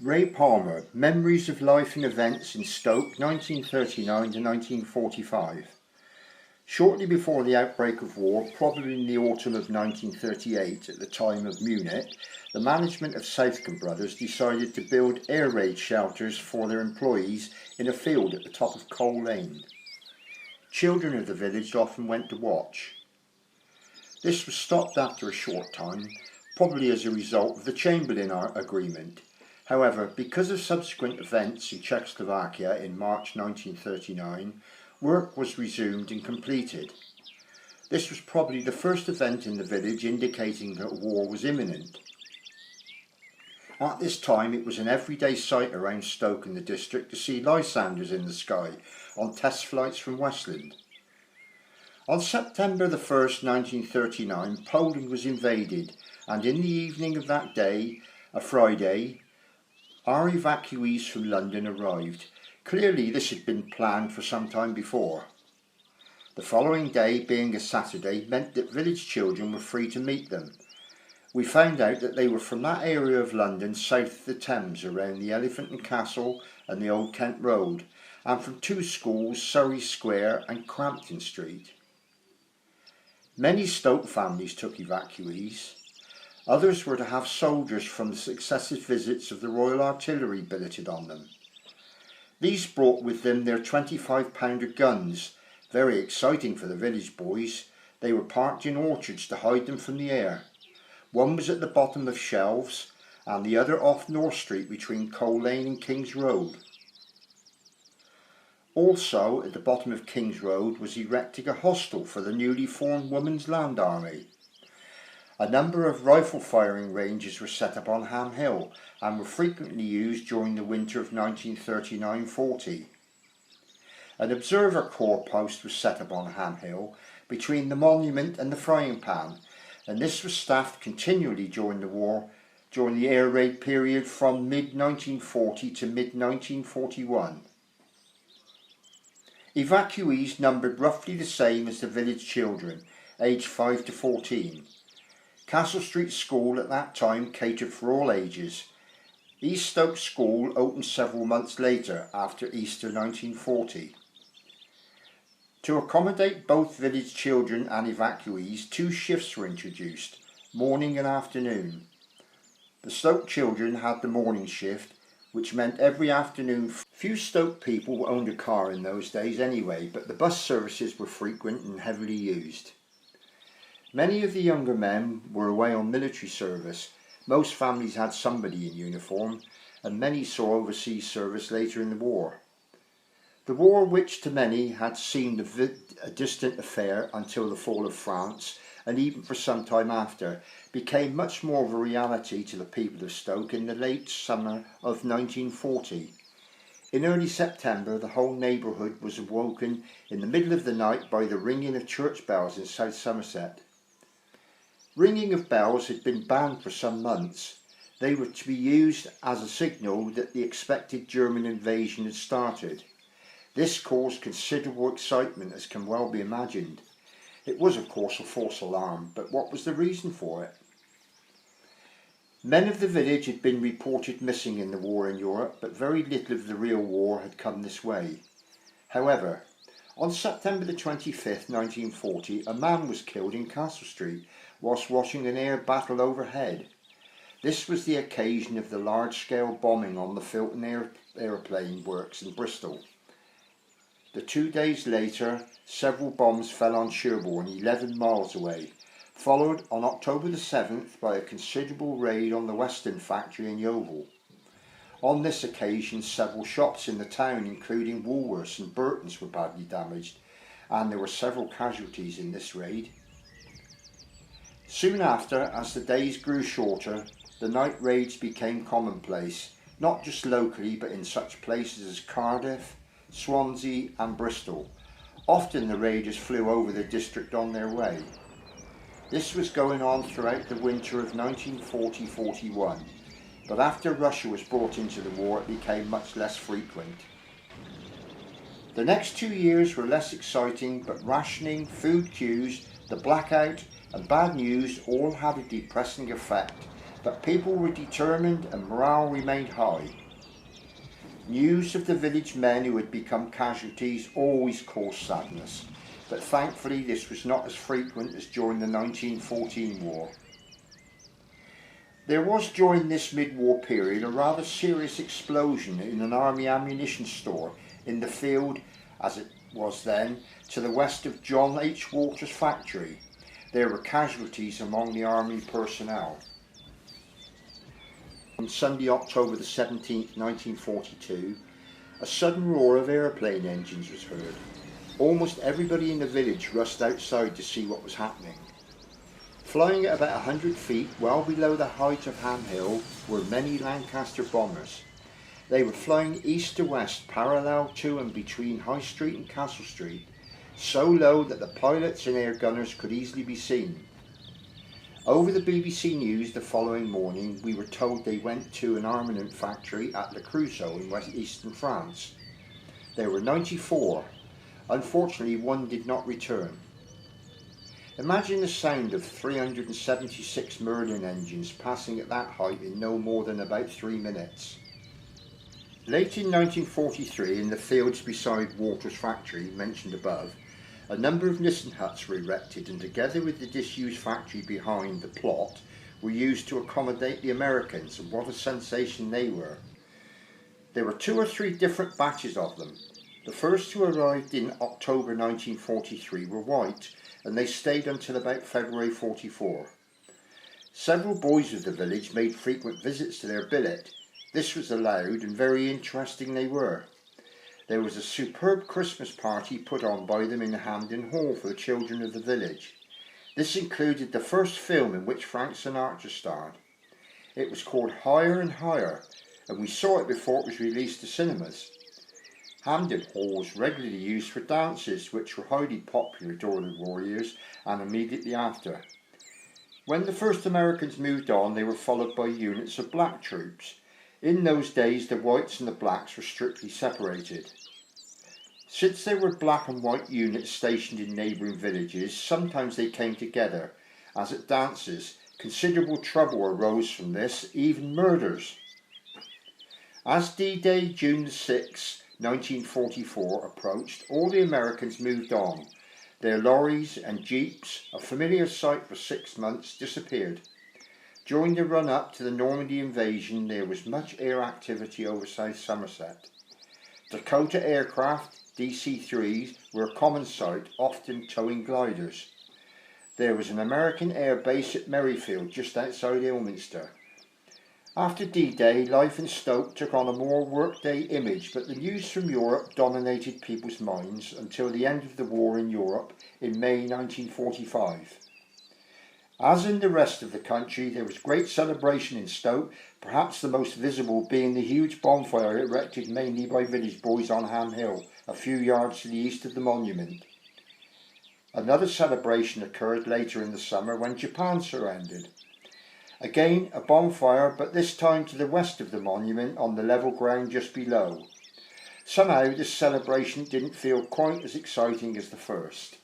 Ray Palmer, Memories of Life and Events in Stoke, 1939 to 1945. Shortly before the outbreak of war, probably in the autumn of 1938, at the time of Munich, the management of Southcombe Brothers decided to build air raid shelters for their employees in a field at the top of Coal Lane. Children of the village often went to watch. This was stopped after a short time, probably as a result of the Chamberlain Agreement. However, because of subsequent events in Czechoslovakia in March 1939, work was resumed and completed. This was probably the first event in the village indicating that war was imminent. At this time it was an everyday sight around Stoke and the district to see Lysanders in the sky on test flights from Westland. On September the 1st, 1939, Poland was invaded, and in the evening of that day, a Friday, our evacuees from London arrived. Clearly this had been planned for some time before. The following day, being a Saturday, meant that village children were free to meet them. We found out that they were from that area of London south of the Thames, around the Elephant and Castle and the Old Kent Road, and from two schools, Surrey Square and Crampton Street. Many Stoke families took evacuees. Others were to have soldiers from the successive visits of the Royal Artillery billeted on them. These brought with them their 25-pounder guns, very exciting for the village boys. They were parked in orchards to hide them from the air. One was at the bottom of shelves and the other off North Street between Coal Lane and King's Road. Also at the bottom of King's Road was erecting a hostel for the newly formed Women's Land Army. A number of rifle firing ranges were set up on Ham Hill and were frequently used during the winter of 1939-40. An observer corps post was set up on Ham Hill between the monument and the frying pan, and this was staffed continually during the war, during the air raid period from mid-1940 to mid-1941. Evacuees numbered roughly the same as the village children, aged 5 to 14. Castle Street School at that time catered for all ages. East Stoke School opened several months later, after Easter 1940. To accommodate both village children and evacuees, two shifts were introduced, morning and afternoon. The Stoke children had the morning shift, which meant every afternoon. Few Stoke people owned a car in those days anyway, but the bus services were frequent and heavily used. Many of the younger men were away on military service. Most families had somebody in uniform, and many saw overseas service later in the war. The war, which to many had seemed a distant affair until the fall of France, and even for some time after, became much more of a reality to the people of Stoke in the late summer of 1940. In early September, the whole neighbourhood was awoken in the middle of the night by the ringing of church bells in South Somerset. Ringing of bells had been banned for some months. They were to be used as a signal that the expected German invasion had started. This caused considerable excitement, as can well be imagined. It was of course a false alarm, but what was the reason for it? Men of the village had been reported missing in the war in Europe, but very little of the real war had come this way. However, on September the 25th, 1940, a man was killed in Castle Street whilst watching an air battle overhead. This was the occasion of the large-scale bombing on the Filton aeroplane works in Bristol. The 2 days later, several bombs fell on Sherborne, 11 miles away, followed on October the 7th by a considerable raid on the Western factory in Yeovil. On this occasion, several shops in the town, including Woolworths and Burton's, were badly damaged, and there were several casualties in this raid. Soon after, as the days grew shorter, the night raids became commonplace, not just locally but in such places as Cardiff, Swansea and Bristol. Often the raiders flew over the district on their way. This was going on throughout the winter of 1940-41, but after Russia was brought into the war it became much less frequent. The next 2 years were less exciting, but rationing, food queues, the blackout and bad news all had a depressing effect, but people were determined and morale remained high. News of the village men who had become casualties always caused sadness, but thankfully this was not as frequent as during the 1914 war. There was during this mid-war period a rather serious explosion in an army ammunition store in the field, as it was then, to the west of John H. Walter's factory. There were casualties among the army personnel. On Sunday, October the 17th, 1942, a sudden roar of aeroplane engines was heard. Almost everybody in the village rushed outside to see what was happening. Flying at about 100 feet, well below the height of Ham Hill, were many Lancaster bombers. They were flying east to west, parallel to and between High Street and Castle Street, so low that the pilots and air gunners could easily be seen. Over the BBC News the following morning, we were told they went to an armament factory at Le Creusot in west-eastern France. There were 94. Unfortunately, one did not return. Imagine the sound of 376 Merlin engines passing at that height in no more than about 3 minutes. Late in 1943, in the fields beside Walter's factory, mentioned above, a number of Nissen huts were erected, and together with the disused factory behind the plot were used to accommodate the Americans, and what a sensation they were. There were 2 or 3 different batches of them. The first who arrived in October 1943 were white, and they stayed until about February 44. Several boys of the village made frequent visits to their billet. This was allowed, and very interesting they were. There was a superb Christmas party put on by them in the Hamdon Hall for the children of the village. This included the first film in which Frank Sinatra starred. It was called Higher and Higher, and we saw it before it was released to cinemas. Hamdon Hall was regularly used for dances, which were highly popular during the war years and immediately after. When the first Americans moved on, they were followed by units of black troops. In those days, the whites and the blacks were strictly separated. Since there were black and white units stationed in neighbouring villages, sometimes they came together, as at dances. Considerable trouble arose from this, even murders. As D-Day, June 6, 1944, approached, all the Americans moved on. Their lorries and jeeps, a familiar sight for 6 months, disappeared. During the run-up to the Normandy invasion, there was much air activity over South Somerset. Dakota aircraft, DC-3s, were a common sight, often towing gliders. There was an American air base at Merrifield, just outside Ilminster. After D-Day, life in Stoke took on a more workday image, but the news from Europe dominated people's minds until the end of the war in Europe in May 1945. As in the rest of the country, there was great celebration in Stoke, perhaps the most visible being the huge bonfire erected mainly by village boys on Ham Hill, a few yards to the east of the monument. Another celebration occurred later in the summer when Japan surrendered. Again a bonfire, but this time to the west of the monument on the level ground just below. Somehow this celebration didn't feel quite as exciting as the first.